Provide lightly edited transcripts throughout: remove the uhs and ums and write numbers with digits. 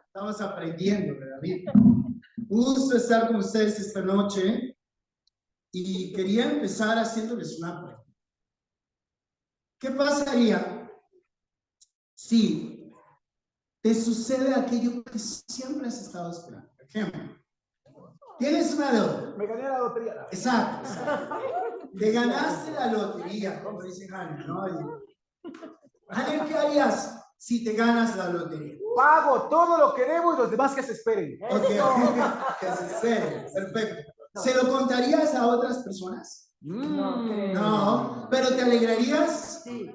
Estamos aprendiendo, David. Un gusto estar con ustedes esta noche y quería empezar haciéndoles una pregunta. ¿Qué pasaría si te sucede aquello que siempre has estado esperando? Por ejemplo, tienes una deuda. Me gané la lotería. Exacto. Te ganaste la lotería, como dice Hanna, ¿no? Hanna, ¿qué harías si te ganas la lotería? Pago todo lo que debo y los demás que se esperen. Ok, que se esperen. Perfecto. ¿Se lo contarías a otras personas? No, pero ¿te alegrarías? Sí.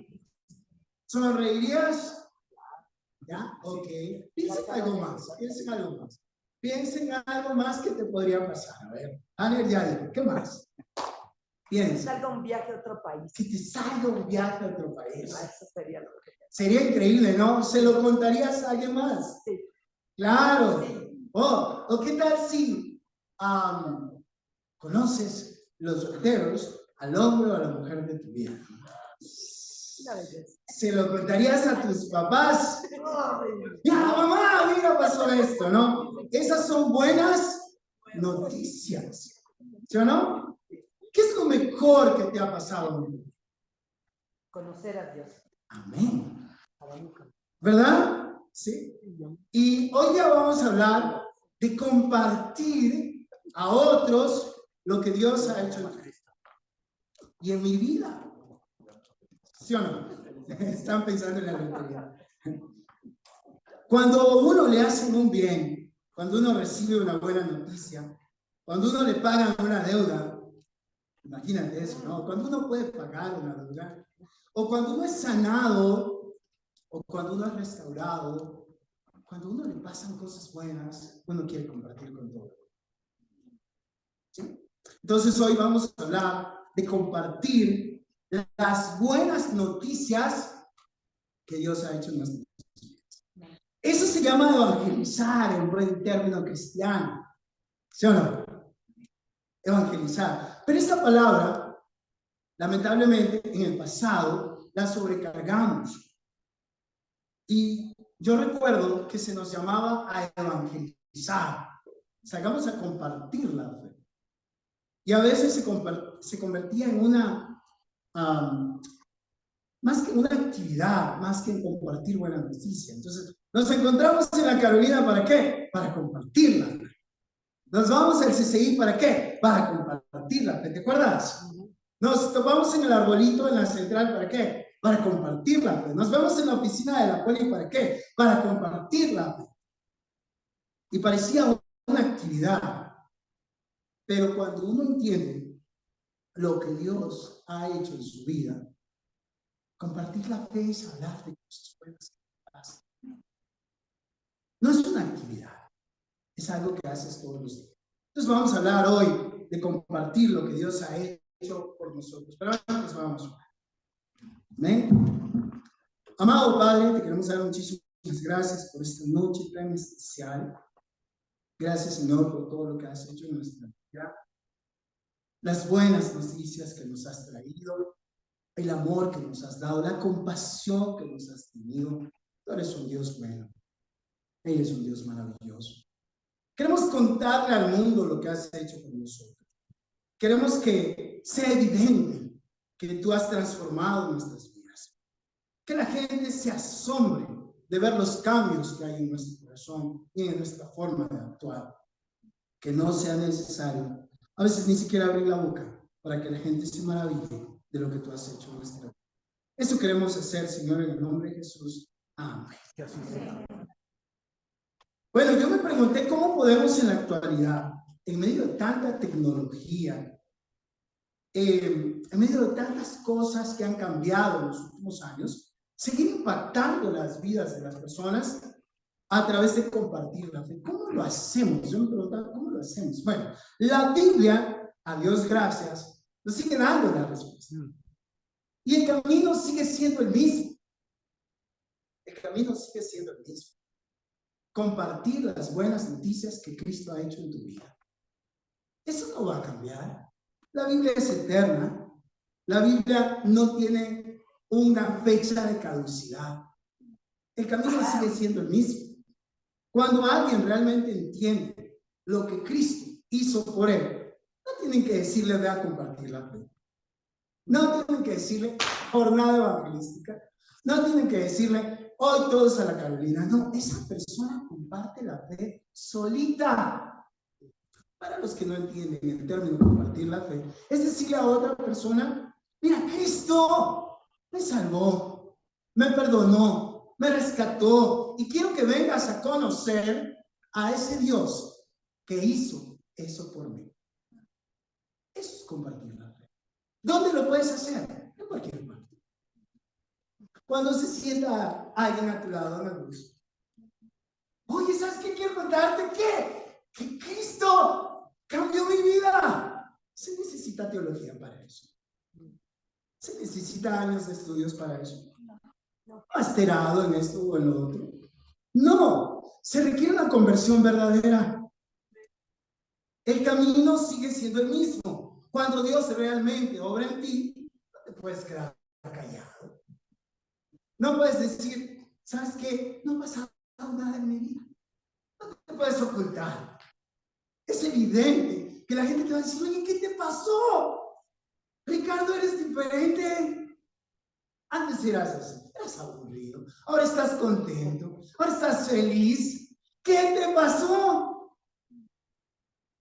¿Sonreirías? ¿Ya? Ok. Piensa en algo más. Piensa en algo más que te podría pasar. A ver, Aner, ya dijo, ¿qué más? Piensa. Salga un viaje a otro país. Que te salga un viaje a otro país. Eso sería lo que... Sería increíble, ¿no? ¿Se lo contarías a alguien más? Sí. Claro. Sí. ¿O qué tal si conoces los solteros al hombre o a la mujer de tu vida? ¿Se lo contarías a tus papás? Mira, mamá, mira, pasó esto, ¿no? Esas son buenas noticias, ¿sí o no? ¿Qué es lo mejor que te ha pasado? Conocer a Dios. Amén. ¿Verdad? Sí. Y hoy ya vamos a hablar de compartir a otros lo que Dios ha hecho en Cristo. Y en mi vida. ¿Sí o no? Están pensando en la lotería. Cuando uno le hacen un bien, cuando uno recibe una buena noticia, cuando uno le pagan una deuda, imagínate eso, ¿no? Cuando uno puede pagar una deuda, o cuando uno es sanado, o cuando uno es restaurado, cuando uno le pasan cosas buenas, uno quiere compartir con todo. ¿Sí? Entonces hoy vamos a hablar de compartir las buenas noticias que Dios ha hecho en nuestras vidas. Eso se llama evangelizar en buen término cristiano. ¿Sí o no? Evangelizar. Pero esta palabra, lamentablemente, en el pasado, la sobrecargamos. Y yo recuerdo que se nos llamaba a evangelizar. Salgamos a compartir la fe. Y a veces se convertía en una, más que una actividad, más que en compartir buena noticia. Entonces, nos encontramos en la Carolina, ¿para qué? Para compartirla. Nos vamos al CCI, ¿para qué? Para compartirla. ¿Te acuerdas? Nos topamos en el arbolito, en la central, ¿para qué? Para compartirla. Nos vemos en la oficina de la poli, ¿para qué? Para compartirla. Y parecía una actividad. Pero cuando uno entiende lo que Dios ha hecho en su vida, compartir la fe es hablar de cosas buenas. No es una actividad, es algo que haces todos los días. Entonces vamos a hablar hoy de compartir lo que Dios ha hecho por nosotros. Pero antes vamos a hablar. ¿Amén? Amado Padre, te queremos dar muchísimas gracias por esta noche tan especial. Gracias, Señor, por todo lo que has hecho en nuestra vida. Las buenas noticias que nos has traído, el amor que nos has dado, la compasión que nos has tenido. Tú eres un Dios bueno. Él es un Dios maravilloso. Queremos contarle al mundo lo que has hecho con nosotros. Queremos que sea evidente que tú has transformado nuestras vidas. Que la gente se asombre de ver los cambios que hay en nuestro corazón y en nuestra forma de actuar. Que no sea necesario, a veces ni siquiera abrir la boca, para que la gente se maraville de lo que tú has hecho en nuestra vida. Eso queremos hacer, Señor, en el nombre de Jesús. Amén. Bueno, yo me pregunté cómo podemos en la actualidad, en medio de tanta tecnología, en medio de tantas cosas que han cambiado en los últimos años, seguir impactando las vidas de las personas a través de compartir la fe. ¿Cómo lo hacemos? Yo me preguntaba, ¿cómo lo hacemos? Bueno, la Biblia, a Dios gracias, nos sigue dando la respuesta. Y el camino sigue siendo el mismo. El camino sigue siendo el mismo. Compartir las buenas noticias que Cristo ha hecho en tu vida. Eso no va a cambiar. La Biblia es eterna. La Biblia no tiene una fecha de caducidad. El camino sigue siendo el mismo. Cuando alguien realmente entiende lo que Cristo hizo por él, no tienen que decirle ve a compartir la fe. No tienen que decirle jornada evangelística. No tienen que decirle hoy todos a la Carolina. No, esa persona comparte la fe solita. Para los que no entienden el término compartir la fe, es decirle a otra persona, mira, Cristo me salvó, me perdonó, me rescató y quiero que vengas a conocer a ese Dios que hizo eso por mí. Eso es compartir la fe. ¿Dónde lo puedes hacer? En cualquier parte. Cuando se sienta alguien a tu lado en el bus. Oye, ¿sabes qué quiero contarte? ¿Qué? Que Cristo cambió mi vida. Se necesita teología para eso. Se necesita años de estudios para eso. Masterado en esto o en lo otro. No, se requiere una conversión verdadera. El camino sigue siendo el mismo. Cuando Dios realmente obra en ti, no te puedes quedar callado. No puedes decir, ¿sabes qué? No ha pasado nada en mi vida. No te puedes ocultar. Es evidente que la gente te va a decir, oye, ¿qué te pasó? Ricardo, eres diferente. Antes eras así, eras aburrido. Ahora estás contento. Ahora estás feliz. ¿Qué te pasó?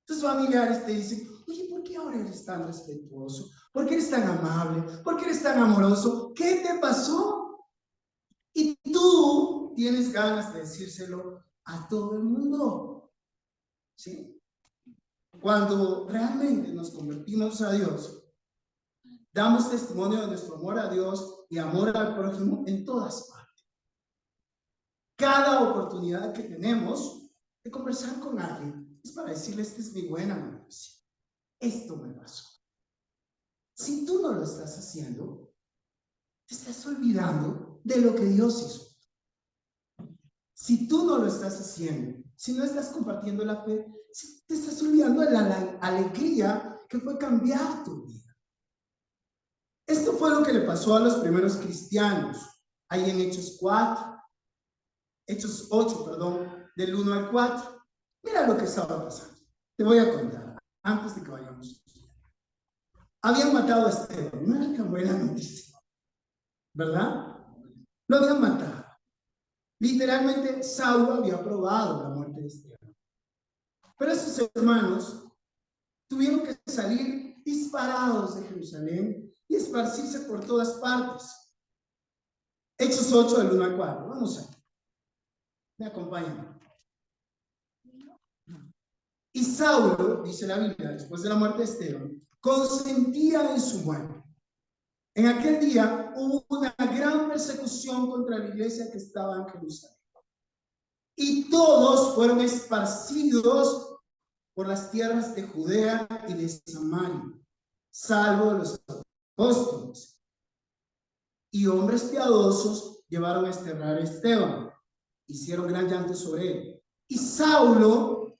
Tus familiares te dicen, oye, ¿por qué ahora eres tan respetuoso? ¿Por qué eres tan amable? ¿Por qué eres tan amoroso? ¿Qué te pasó? Y tú tienes ganas de decírselo a todo el mundo. ¿Sí? Cuando realmente nos convertimos a Dios, damos testimonio de nuestro amor a Dios y amor al prójimo en todas partes. Cada oportunidad que tenemos de conversar con alguien es para decirle, esta es mi buena noticia. Esto me pasó. Si tú no lo estás haciendo, te estás olvidando de lo que Dios hizo. Si tú no lo estás haciendo, si no estás compartiendo la fe, te estás olvidando de la alegría que fue cambiar tu vida. Esto fue lo que le pasó a los primeros cristianos, ahí en Hechos 8, del 1 al 4. Mira lo que estaba pasando. Te voy a contar, antes de que vayamos. Habían matado a Esteban, no era tan buena noticia, ¿verdad? Lo habían matado. Literalmente, Saulo había probado la muerte de Esteban. Pero sus hermanos tuvieron que salir disparados de Jerusalén y esparcirse por todas partes. Hechos 8, del 1 al 4. Vamos a ver. Me acompañan. Y Saulo, dice la Biblia, después de la muerte de Esteban, consentía en su muerte. En aquel día hubo una gran persecución contra la iglesia que estaba en Jerusalén. Y todos fueron esparcidos por las tierras de Judea y de Samaria, salvo los apóstoles. Y hombres piadosos llevaron a enterrar a Esteban. Hicieron gran llanto sobre él. Y Saulo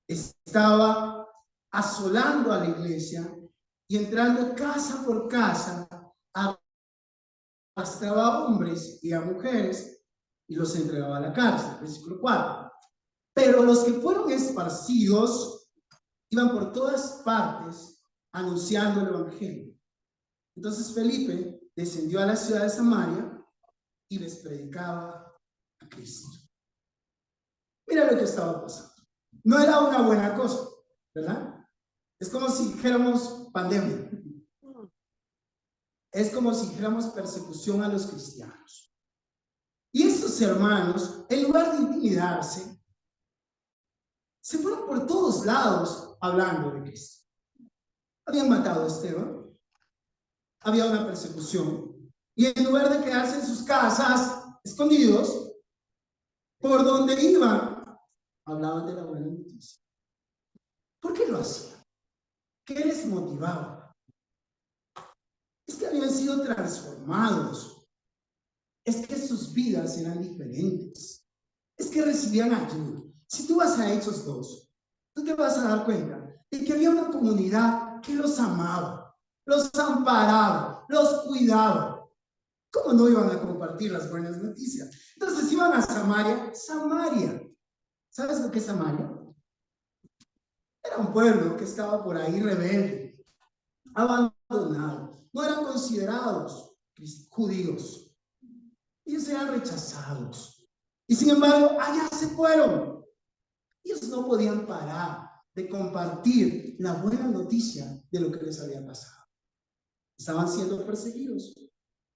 estaba asolando a la iglesia y entrando casa por casa, arrastraba a hombres y a mujeres y los entregaba a la cárcel. Versículo 4. Pero los que fueron esparcidos iban por todas partes anunciando el evangelio. Entonces Felipe descendió a la ciudad de Samaria y les predicaba a Cristo. Mira lo que estaba pasando. No era una buena cosa, ¿verdad? Es como si dijéramos pandemia. Es como si dijéramos persecución a los cristianos. Y estos hermanos, en lugar de intimidarse, se fueron por todos lados hablando de Cristo. Habían matado a Esteban, había una persecución, y en lugar de quedarse en sus casas, escondidos, por donde iban, hablaban de la buena noticia. ¿Por qué lo hacían? ¿Qué les motivaba? Es que habían sido transformados. Es que sus vidas eran diferentes. Es que recibían ayuda. Si tú vas a Hechos 2, tú te vas a dar cuenta de que había una comunidad que los amaba, los amparaba, los cuidaba. ¿Cómo no iban a compartir las buenas noticias? Entonces iban a Samaria. Samaria. ¿Sabes lo que es Samaria? Era un pueblo que estaba por ahí rebelde, abandonado. No eran considerados judíos. Ellos eran rechazados. Y sin embargo, allá se fueron. Ellos no podían parar de compartir la buena noticia de lo que les había pasado. Estaban siendo perseguidos.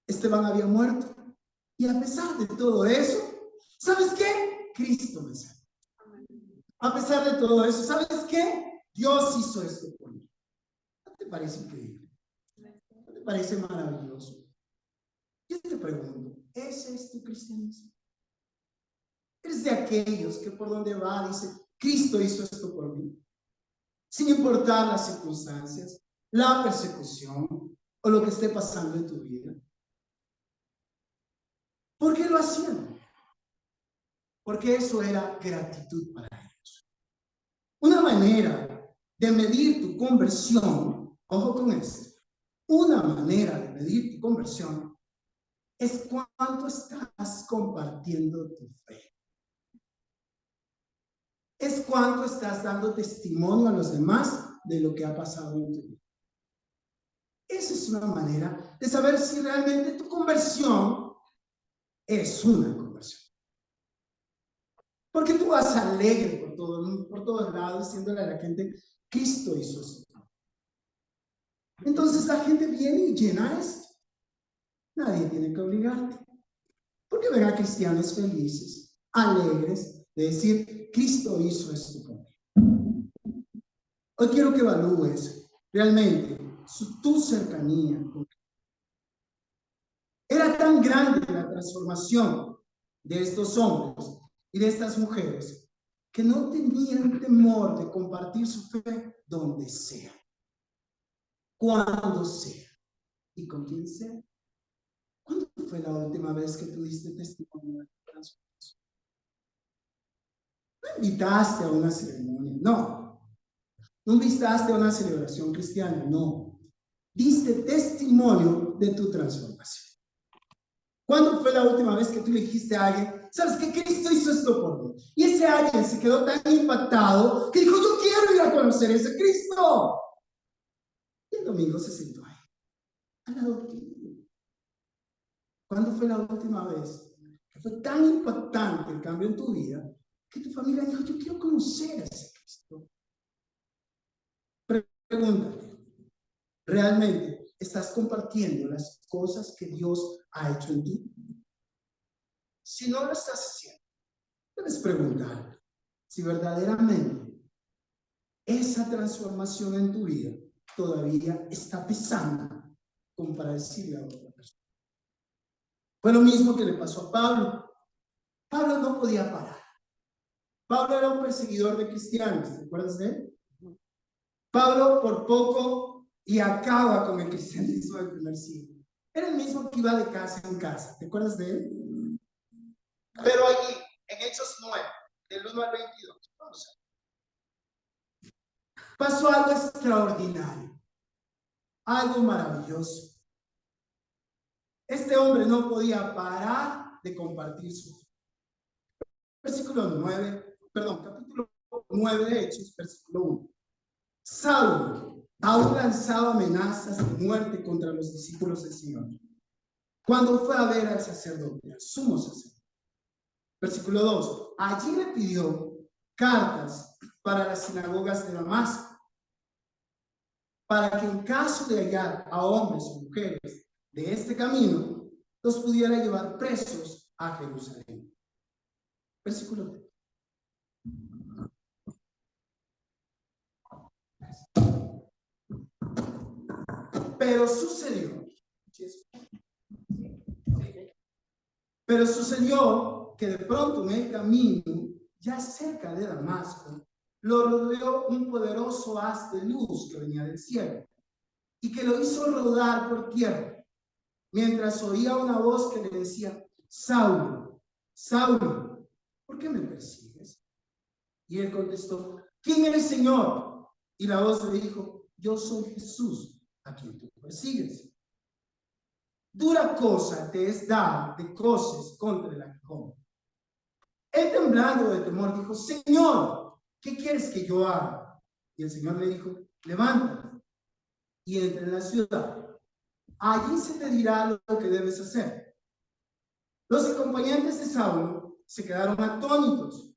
Esteban había muerto. Y a pesar de todo eso, ¿sabes qué? Cristo me salvó. A pesar de todo eso, ¿sabes qué? Dios hizo esto por mí. ¿No te parece increíble? ¿No te parece maravilloso? Yo te pregunto, ¿ese es tu cristianismo? ¿Eres de aquellos que por donde va dice, Cristo hizo esto por mí? Sin importar las circunstancias, la persecución o lo que esté pasando en tu vida. ¿Por qué lo hacían? Porque eso era gratitud para ellos. Una manera de medir tu conversión, ojo con esto, una manera de medir tu conversión es cuánto estás compartiendo tu fe. Es cuánto estás dando testimonio a los demás de lo que ha pasado en tu vida. Esa es una manera de saber si realmente tu conversión es una conversión. Porque tú vas alegre por todos lados diciéndole a la gente, Cristo hizo esto. Entonces la gente viene y llena esto. Nadie tiene que obligarte. Porque ven a cristianos felices, alegres, de decir, Cristo hizo esto por mí. Hoy quiero que evalúes realmente tu cercanía con Cristo. Era tan grande la transformación de estos hombres y de estas mujeres que no tenían temor de compartir su fe donde sea, cuando sea y con quien sea. ¿Cuándo fue la última vez que tú diste testimonio de tu transformación? No invitaste a una ceremonia, no. No invitaste a una celebración cristiana, no. Diste testimonio de tu transformación. ¿Cuándo fue la última vez que tú le dijiste a alguien, sabes que Cristo hizo esto por mí? Y ese alguien se quedó tan impactado que dijo, yo quiero ir a conocer a ese Cristo. Y el domingo se sentó ahí, al lado de ti. ¿Cuándo fue la última vez que fue tan impactante el cambio en tu vida que tu familia dijo, yo quiero conocer a ese Cristo? Pregúntate, ¿realmente estás compartiendo las cosas que Dios ha hecho en ti? Si no lo estás haciendo, debes preguntar si verdaderamente esa transformación en tu vida todavía está pesando como para decirle a otra persona. Fue lo mismo que le pasó a Pablo. Pablo no podía parar. Pablo era un perseguidor de cristianos, ¿te acuerdas de él? Pablo por poco y acaba con el cristianismo del primer siglo. Era el mismo que iba de casa en casa, ¿te acuerdas de él? Pero allí, en Hechos 9, del 1 al 22, vamos a ver. Pasó algo extraordinario, algo maravilloso. Este hombre no podía parar de compartir su fe. Capítulo 9 de Hechos, versículo 1. Saulo aún lanzaba amenazas de muerte contra los discípulos del Señor cuando fue a ver al sacerdote, al sumo sacerdote. Versículo 2. Allí le pidió cartas para las sinagogas de Damasco, para que en caso de hallar a hombres o mujeres de este camino, los pudiera llevar presos a Jerusalén. Versículo 3. Pero sucedió que de pronto en el camino, ya cerca de Damasco, lo rodeó un poderoso haz de luz que venía del cielo y que lo hizo rodar por tierra, mientras oía una voz que le decía, Saulo, Saulo, ¿por qué me persigues? Y él contestó, ¿quién eres, Señor? Y la voz le dijo, yo soy Jesús, a quien tú persigues. dura cosa te es dar de coces contra el aguijón. Él, temblando de temor, dijo: Señor, ¿qué quieres que yo haga? Y el Señor le dijo: levántate y entra en la ciudad. Allí se te dirá lo que debes hacer. Los acompañantes de Saulo se quedaron atónitos,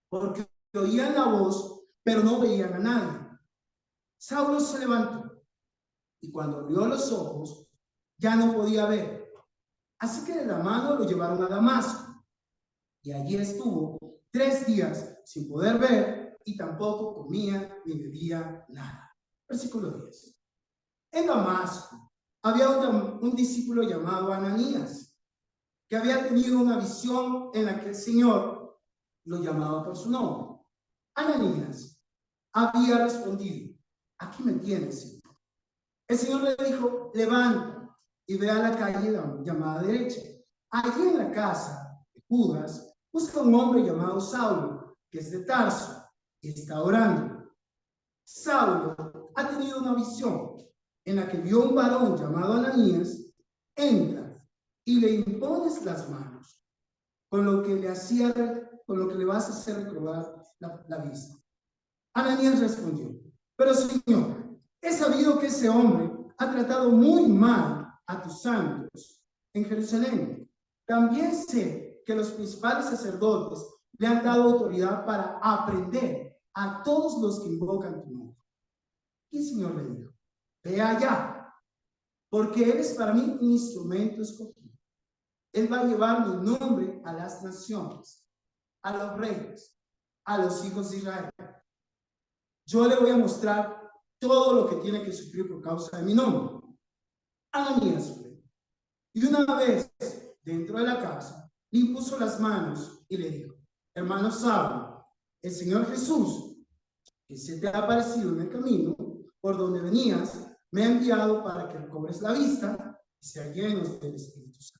porque oían la voz, pero no veían a nadie. Saulo se levantó, y cuando abrió los ojos, ya no podía ver. Así que de la mano lo llevaron a Damasco, y allí estuvo 3 días sin poder ver, y tampoco comía ni bebía nada. Versículo 10. En Damasco había un discípulo llamado Ananías, que había tenido una visión en la que el Señor lo llamaba por su nombre. Ananías había respondido: aquí me tienes, Señor. El Señor le dijo: levanta y ve a la calle llamada derecha. Allí en la casa de Judas busca un hombre llamado Saulo, que es de Tarso, y está orando. Saulo ha tenido una visión en la que vio un varón llamado Ananías. Entra y le impones las manos, con lo que le vas a hacer recobrar la vista. Ananías respondió: pero Señor, he sabido que ese hombre ha tratado muy mal a tus santos en Jerusalén. También sé que los principales sacerdotes le han dado autoridad para aprender a todos los que invocan tu nombre. Y el Señor le dijo: ve allá, porque él es para mí un instrumento escogido. Él va a llevar mi nombre a las naciones, a los reyes, a los hijos de Israel. Yo le voy a mostrar todo lo que tiene que sufrir por causa de mi nombre. Ananías fue, y una vez dentro de la casa, le impuso las manos y le dijo: hermano Saulo, el Señor Jesús, que se te ha aparecido en el camino por donde venías, me ha enviado para que recobres la vista y seas llenos del Espíritu Santo.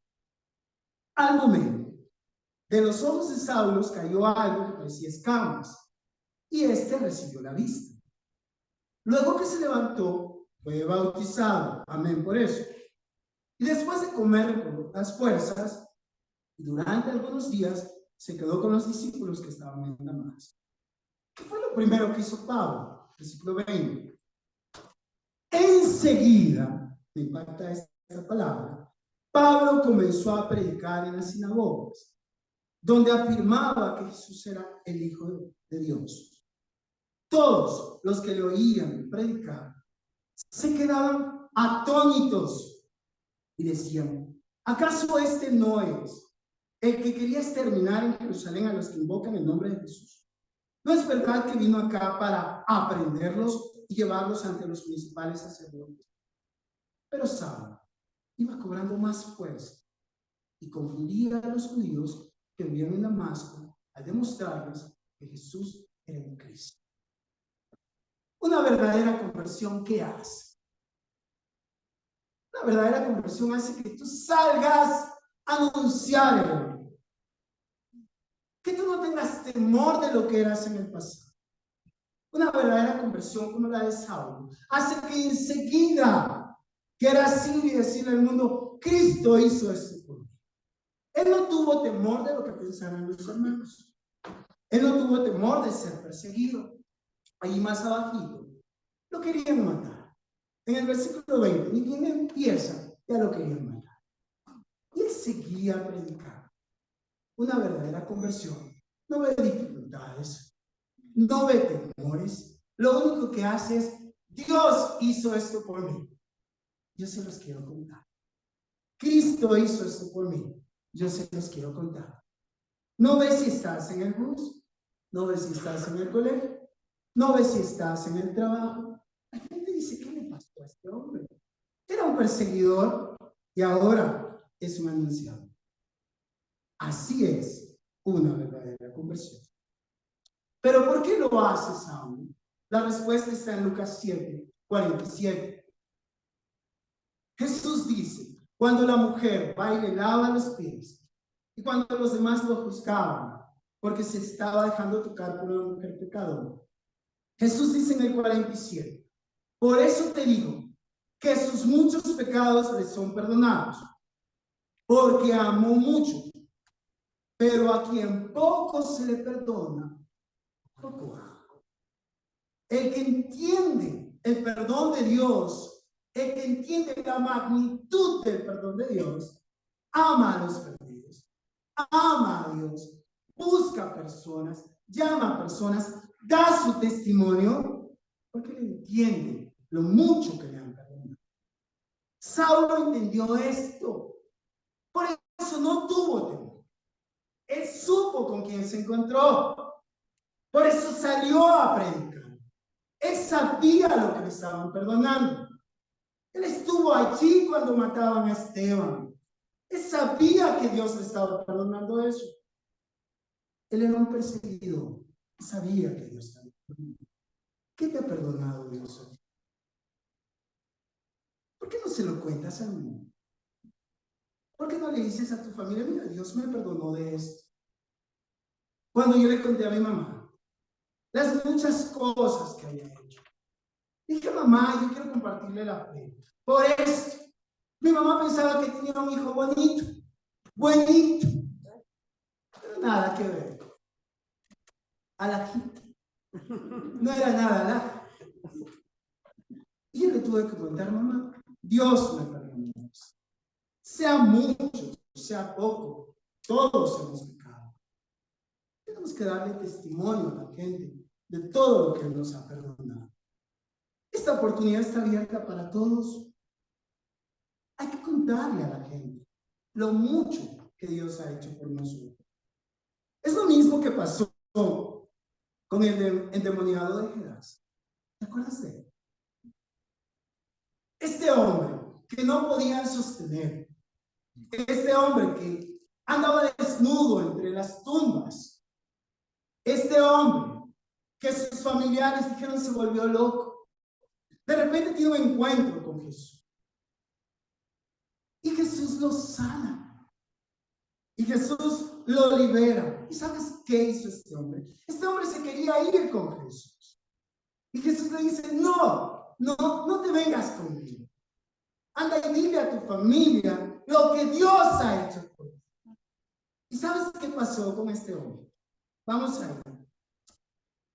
Al momento, de los ojos de Saulo cayó algo que parecía escamas, y éste recibió la vista. Luego que se levantó, fue bautizado. Amén por eso. Y después de comer con las fuerzas, durante algunos días, se quedó con los discípulos que estaban en Damasco. ¿Qué fue lo primero que hizo Pablo? Versículo 20. Enseguida, me impacta esta palabra, Pablo comenzó a predicar en las sinagogas, donde afirmaba que Jesús era el Hijo de Dios. Todos los que le oían predicar se quedaban atónitos y decían: ¿acaso este no es el que quería exterminar en Jerusalén a los que invocan el nombre de Jesús? ¿No es verdad que vino acá para aprenderlos y llevarlos ante los principales sacerdotes? Pero Saulo iba cobrando más fuerza y confundía a los judíos que vivían en Damasco al demostrarles que Jesús era el Cristo. Una verdadera conversión, ¿qué hace? Una verdadera conversión hace que tú salgas a anunciar el Evangelio. Que tú no tengas temor de lo que eras en el pasado. Una verdadera conversión como la de Saulo hace que enseguida quieras ir y decirle al mundo: Cristo hizo esto por mí. Él no tuvo temor de lo que pensaran los hermanos. Él no tuvo temor de ser perseguido. Ahí más abajito lo querían matar. En el versículo 20, ni bien empieza, ya lo querían matar. Y él seguía predicando. Una verdadera conversión no ve dificultades, no ve temores. Lo único que hace es: Dios hizo esto por mí. Yo se los quiero contar. Cristo hizo esto por mí. Yo se los quiero contar. No ves si estás en el bus, no ves si estás en el colegio, no ves si estás en el trabajo. La gente dice: ¿qué le pasó a este hombre? Era un perseguidor y ahora es un anunciado. Así es una verdadera conversión. ¿Pero por qué lo hace Saulo? La respuesta está en Lucas 7:47. Jesús dice: cuando la mujer va y le lava los pies, y cuando los demás lo juzgaban porque se estaba dejando tocar por una mujer pecadora, Jesús dice en el 47: por eso te digo que sus muchos pecados le son perdonados, porque amó mucho. Pero a quien poco se le perdona, poco ama. El que entiende el perdón de Dios, el que entiende la magnitud del perdón de Dios, ama a los perdidos, ama a Dios, busca personas, llama a personas, da su testimonio, porque él entiende lo mucho que le han perdonado. Saulo entendió esto, por eso no tuvo temor. Él supo con quién se encontró, por eso salió a predicar. Él sabía lo que le estaban perdonando. Él estuvo allí cuando mataban a Esteban. Él sabía que Dios le estaba perdonando eso. Él era un perseguidor. Sabía que Dios estaba perdonando. ¿Qué te ha perdonado Dios? ¿Por qué no se lo cuentas al mundo? ¿Por qué no le dices a tu familia, mira, Dios me perdonó de esto? Cuando yo le conté a mi mamá las muchas cosas que había hecho, dije, mamá, yo quiero compartirle la fe. Por esto, mi mamá pensaba que tenía un hijo bonito, buenito, pero nada que ver. Alajito. No era nada alaj. Y yo le tuve que contar, mamá, Dios me perdonó. Sea mucho, sea poco, todos hemos pecado. Tenemos que darle testimonio a la gente de todo lo que Él nos ha perdonado. Esta oportunidad está abierta para todos. Hay que contarle a la gente lo mucho que Dios ha hecho por nosotros. Es lo mismo que pasó con el endemoniado de Gerasa. ¿Te acuerdas de él? Este hombre que no podían sostener, este hombre que andaba desnudo entre las tumbas, este hombre que sus familiares dijeron se volvió loco, de repente tiene un encuentro con Jesús. Y Jesús lo sana. Y Jesús lo libera. ¿Y sabes qué hizo este hombre? Este hombre se quería ir con Jesús. Y Jesús le dice, no te vengas conmigo. Anda y dile a tu familia lo que Dios ha hecho por ti. ¿Y sabes qué pasó con este hombre? Vamos a ir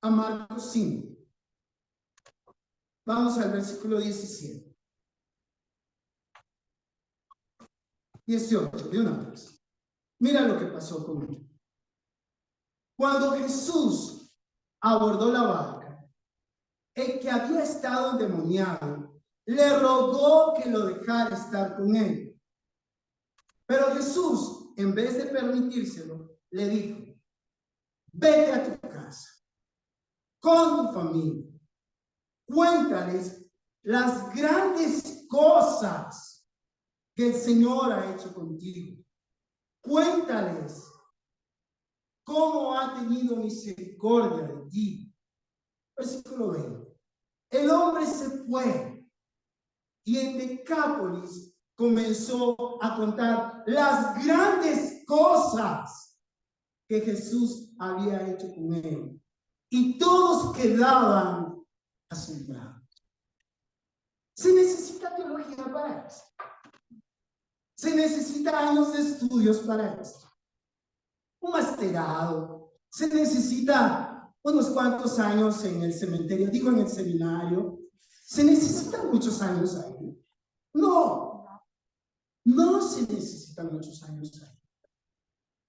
a Marcos 5. Vamos al versículo 17. 18, de una vez. Mira lo que pasó con él. Cuando Jesús abordó la barca, el que había estado endemoniado le rogó que lo dejara estar con él. Pero Jesús, en vez de permitírselo, le dijo, vete a tu casa, con tu familia, cuéntales las grandes cosas que el Señor ha hecho contigo. Cuéntales cómo ha tenido misericordia de ti. Versículo 20. El hombre se fue y en Decápolis comenzó a contar las grandes cosas que Jesús había hecho con él. Y todos quedaban asombrados. Se necesita teología para esto. Se necesita años de estudios para esto. Un masterado. Se necesita unos cuantos años en el cementerio, digo en el seminario. Se necesitan muchos años ahí. No se necesitan muchos años ahí.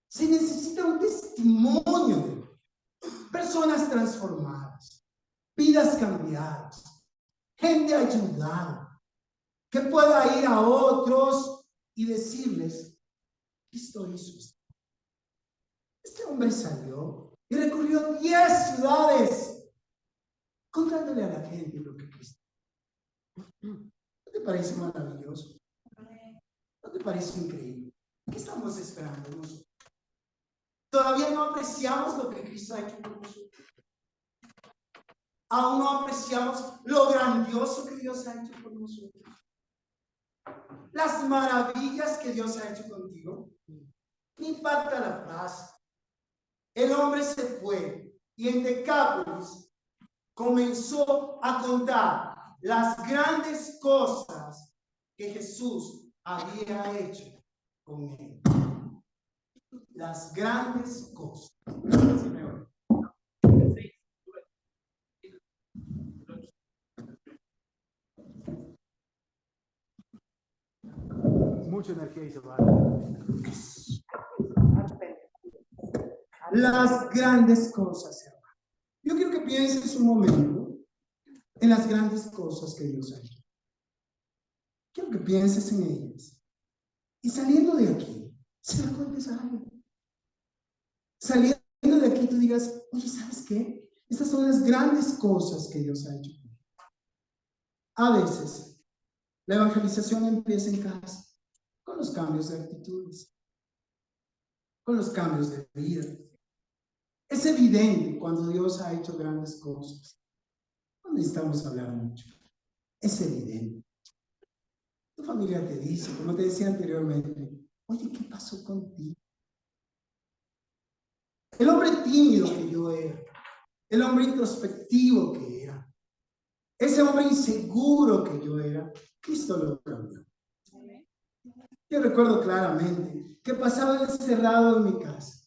Se necesita un testimonio de personas transformadas, vidas cambiadas, gente ayudada, que pueda ir a otros y decirles, Cristo hizo esto. Este hombre salió y recorrió 10 ciudades contándole a la gente lo que Cristo. ¿No te parece maravilloso? ¿No te parece increíble? ¿Qué estamos esperando nosotros? Todavía no apreciamos lo que Cristo ha hecho por nosotros. Aún no apreciamos lo grandioso que Dios ha hecho por nosotros. Las maravillas que Dios ha hecho contigo. Ni falta la paz. El hombre se fue y en Decápolis comenzó a contar las grandes cosas que Jesús había hecho con él. Las grandes cosas. ¿Sí me oye? Mucha energía y se va. Las grandes cosas, hermano. Yo quiero que pienses un momento en las grandes cosas que Dios ha hecho. Quiero que pienses en ellas. Y saliendo de aquí, se da cuenta de algo. Saliendo de aquí, tú digas, oye, ¿sabes qué? Estas son las grandes cosas que Dios ha hecho. A veces, la evangelización empieza en casa, con los cambios de actitudes, con los cambios de vida. Es evidente cuando Dios ha hecho grandes cosas. No necesitamos hablar mucho. Es evidente. Tu familia te dice, como te decía anteriormente, oye, ¿qué pasó contigo? El hombre tímido que yo era, el hombre introspectivo que era, ese hombre inseguro que yo era, Cristo lo cambió. Yo recuerdo claramente que pasaba encerrado en mi casa,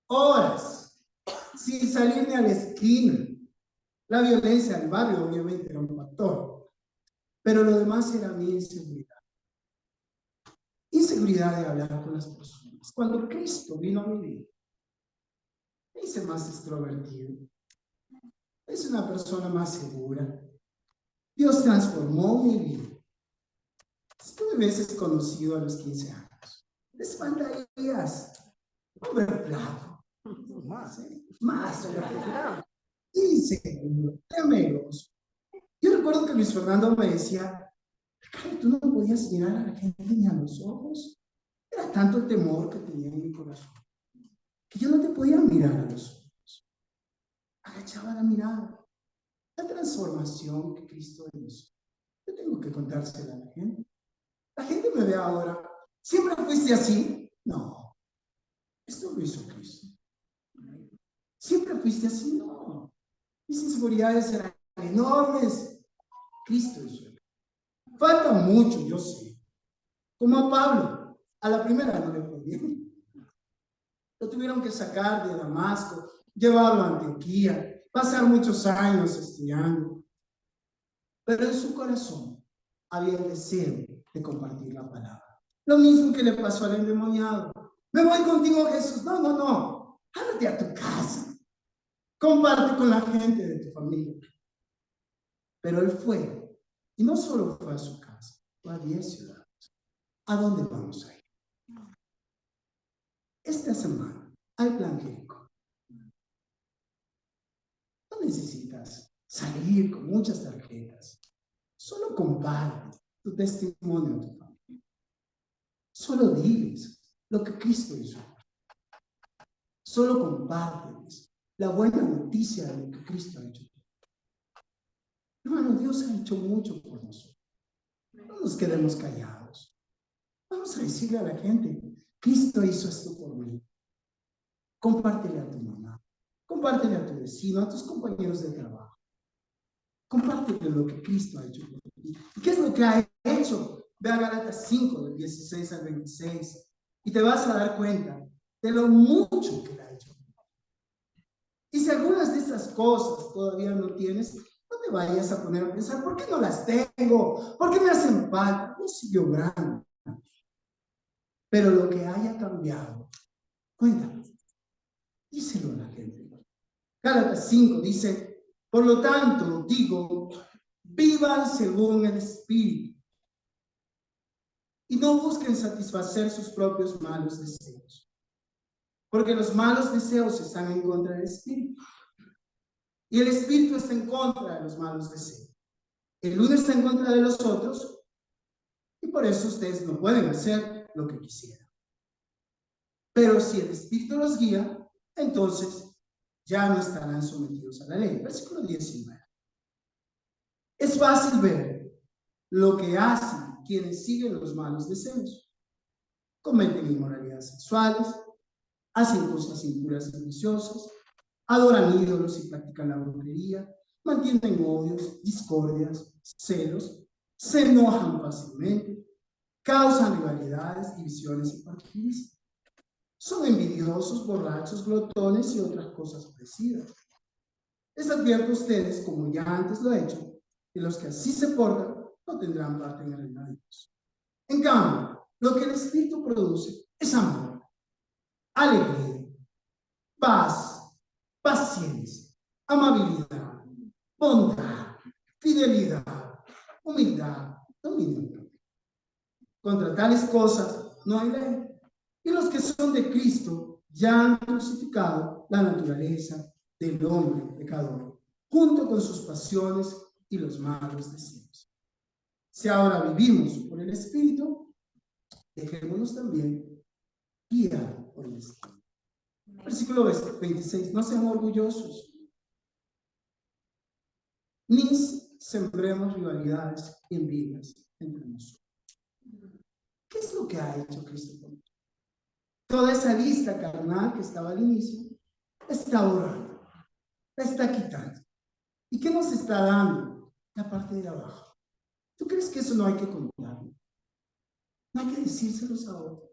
horas, sin salirme a la esquina. La violencia del barrio obviamente era un factor, pero lo demás era mi inseguridad. Inseguridad de hablar con las personas. Cuando Cristo vino a mi vida, me hice más extrovertido. Es una persona más segura. Dios transformó mi vida. Si tú me hubieses conocido a los 15 años, te espantarías. Hombre flaco. Más. Inseguro, temeroso. Yo recuerdo que Luis Fernando me decía, Ricardo, tú no podías mirar a la gente ni a los ojos. Era tanto el temor que tenía en mi corazón, que yo no te podía mirar a los ojos. Agachaba la mirada. La transformación que Cristo hizo. Yo tengo que contársela a la gente. La gente me ve ahora. ¿Siempre fuiste así? No. Esto lo hizo Cristo. ¿Siempre fuiste así? No. Mis inseguridades eran enormes. Cristo hizo. Falta mucho, yo sé. Como a Pablo. A la primera no le fue bien. Lo tuvieron que sacar de Damasco, llevarlo a Antioquía, pasar muchos años estudiando. Pero en su corazón había el deseo de compartir la palabra. Lo mismo que le pasó al endemoniado. Me voy contigo, Jesús. No, no, no. Ándate a tu casa. Comparte con la gente de tu familia. Pero él fue. Y no solo fue a su casa, fue a 10 ciudades. ¿A dónde vamos a ir? Esta semana hay plan Jericó. No necesitas salir con muchas tarjetas. Solo comparte tu testimonio a tu familia. Solo diles lo que Cristo hizo. Solo compárteles la buena noticia de lo que Cristo ha hecho. Hermano, Dios ha hecho mucho por nosotros. No nos quedemos callados. Vamos a decirle a la gente, Cristo hizo esto por mí. Compártele a tu mamá. Compártele a tu vecino, a tus compañeros de trabajo. Compártele lo que Cristo ha hecho por ti. ¿Y qué es lo que ha hecho? Ve a Gálatas 5, del 16 al 26, y te vas a dar cuenta de lo mucho que le ha hecho. Y si algunas de estas cosas todavía no tienes, no te vayas a poner a pensar, ¿por qué no las tengo? ¿Por qué me hacen falta? No sigue obrando. Pero lo que haya cambiado, cuéntame. Díselo a la gente. Gálatas 5 dice, por lo tanto, digo, vivan según el Espíritu y no busquen satisfacer sus propios malos deseos, porque los malos deseos están en contra del Espíritu y el Espíritu está en contra de los malos deseos. El uno está en contra de los otros y por eso ustedes no pueden hacer lo que quisieran. Pero si el Espíritu los guía, entonces ya no estarán sometidos a la ley. Versículo 19. Es fácil ver lo que hacen quienes siguen los malos deseos. Cometen inmoralidades sexuales, hacen cosas impuras y viciosas, adoran ídolos y practican la brujería, mantienen odios, discordias, celos, se enojan fácilmente, causan rivalidades, divisiones y partidismo. Son envidiosos, borrachos, glotones y otras cosas parecidas. Les advierto a ustedes, como ya antes lo he hecho, que los que así se portan no tendrán parte en el reino de Dios. En cambio, lo que el Espíritu produce es amor, alegría, paz, paciencia, amabilidad, bondad, fidelidad, humildad, dominio propio. Contra tales cosas no hay ley. Y los que son de Cristo ya han crucificado la naturaleza del hombre pecador, junto con sus pasiones y los malos deseos. Si ahora vivimos por el Espíritu, dejémonos también guiar por el Espíritu. Versículo 26. No sean orgullosos, ni sembremos rivalidades y envidias entre nosotros. ¿Qué es lo que ha hecho Cristo por nosotros? Toda esa lista carnal que estaba al inicio, está borrando, la está quitando. ¿Y qué nos está dando? La parte de abajo. ¿Tú crees que eso no hay que contarlo? No hay que decírselos a otros.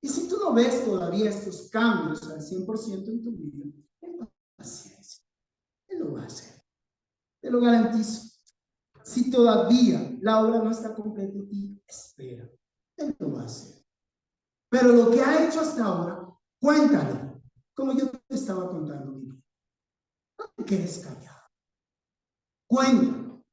Y si tú no ves todavía estos cambios al 100% en tu vida, ten paciencia. Él lo va a hacer. Te lo garantizo. Si todavía la obra no está completa en ti, espera. Él lo va a hacer. Pero lo que ha hecho hasta ahora, cuéntalo, como yo te estaba contando mi vida. No te quedes callado. Cuéntalo.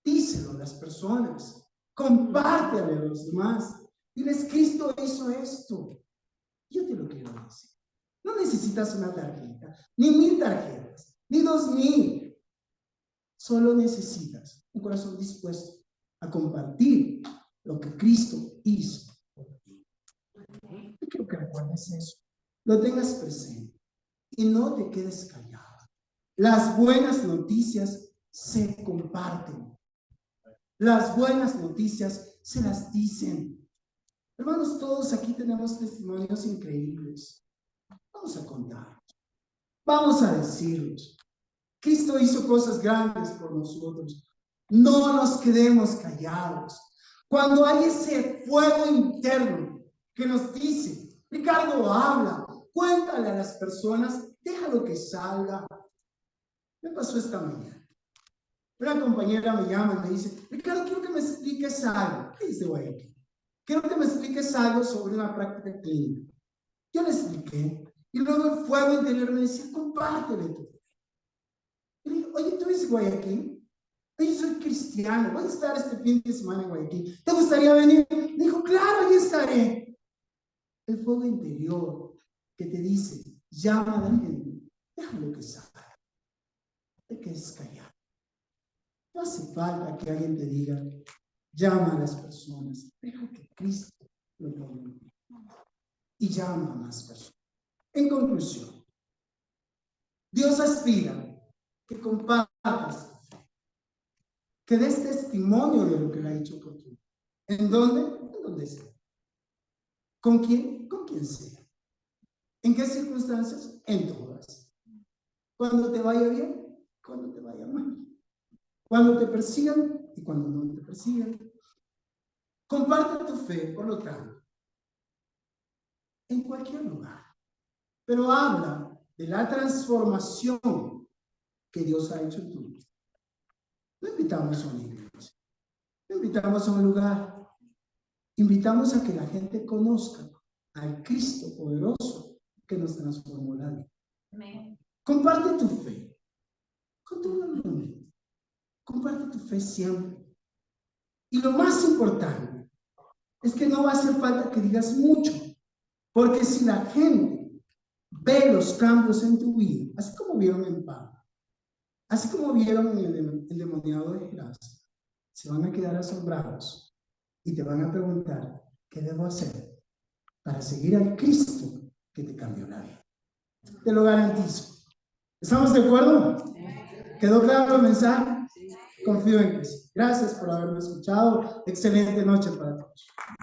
Díselo a las personas. Compártelo a los demás. Diles, Cristo hizo esto. Yo te lo quiero decir. No necesitas una tarjeta, ni 1000 tarjetas, ni 2000. Solo necesitas un corazón dispuesto a compartir lo que Cristo hizo. Yo quiero que recuerdes eso, lo tengas presente y no te quedes callado. Las buenas noticias se comparten. Las buenas noticias se las dicen. Hermanos, todos aquí tenemos testimonios increíbles. Vamos a contar. Vamos a decirlos. Cristo hizo cosas grandes por nosotros. No nos quedemos callados. Cuando hay ese fuego interno que nos dice, Ricardo, habla, cuéntale a las personas, déjalo que salga. Me pasó esta mañana. Una compañera me llama y me dice, Ricardo, quiero que me expliques algo. ¿Qué dice Guayaquil? Quiero que me expliques algo sobre una práctica clínica. Yo le expliqué. Y luego el fuego interior me decía, compártele tú. Y le dije, oye, ¿tú eres Guayaquil? Oye, yo soy cristiano, voy a estar este fin de semana en Guayaquil. ¿Te gustaría venir? Me dijo, claro, allí estaré. El fuego interior que te dice, llama a la gente, déjalo que salga. Te quedes callado. No hace falta que alguien te diga, llama a las personas, deja que Cristo lo ponga en ti. Y llama a más personas. En conclusión, Dios aspira que compartas tu fe, que des testimonio de lo que Él ha hecho por ti. ¿En dónde? En donde sea. ¿Con quién? Con quien sea. ¿En qué circunstancias? En todas. Cuando te vaya bien, cuando te vaya mal. Cuando te persigan y cuando no te persigan. Comparte tu fe, por lo tanto, en cualquier lugar. Pero habla de la transformación que Dios ha hecho en tu vida. No invitamos a una iglesia, no invitamos a un lugar, invitamos a que la gente conozca al Cristo poderoso que nos transformó la vida. Amén. Comparte tu fe con todo el mundo. Comparte tu fe siempre. Y lo más importante es que no va a hacer falta que digas mucho, porque si la gente ve los cambios en tu vida, así como vieron en Pablo, así como vieron en el endemoniado de Gerasa, se van a quedar asombrados y te van a preguntar, ¿qué debo hacer para seguir al Cristo que te cambió la vida? Te lo garantizo. ¿Estamos de acuerdo? ¿Quedó claro el mensaje? Confío en que sí. Gracias por haberme escuchado. Excelente noche para todos.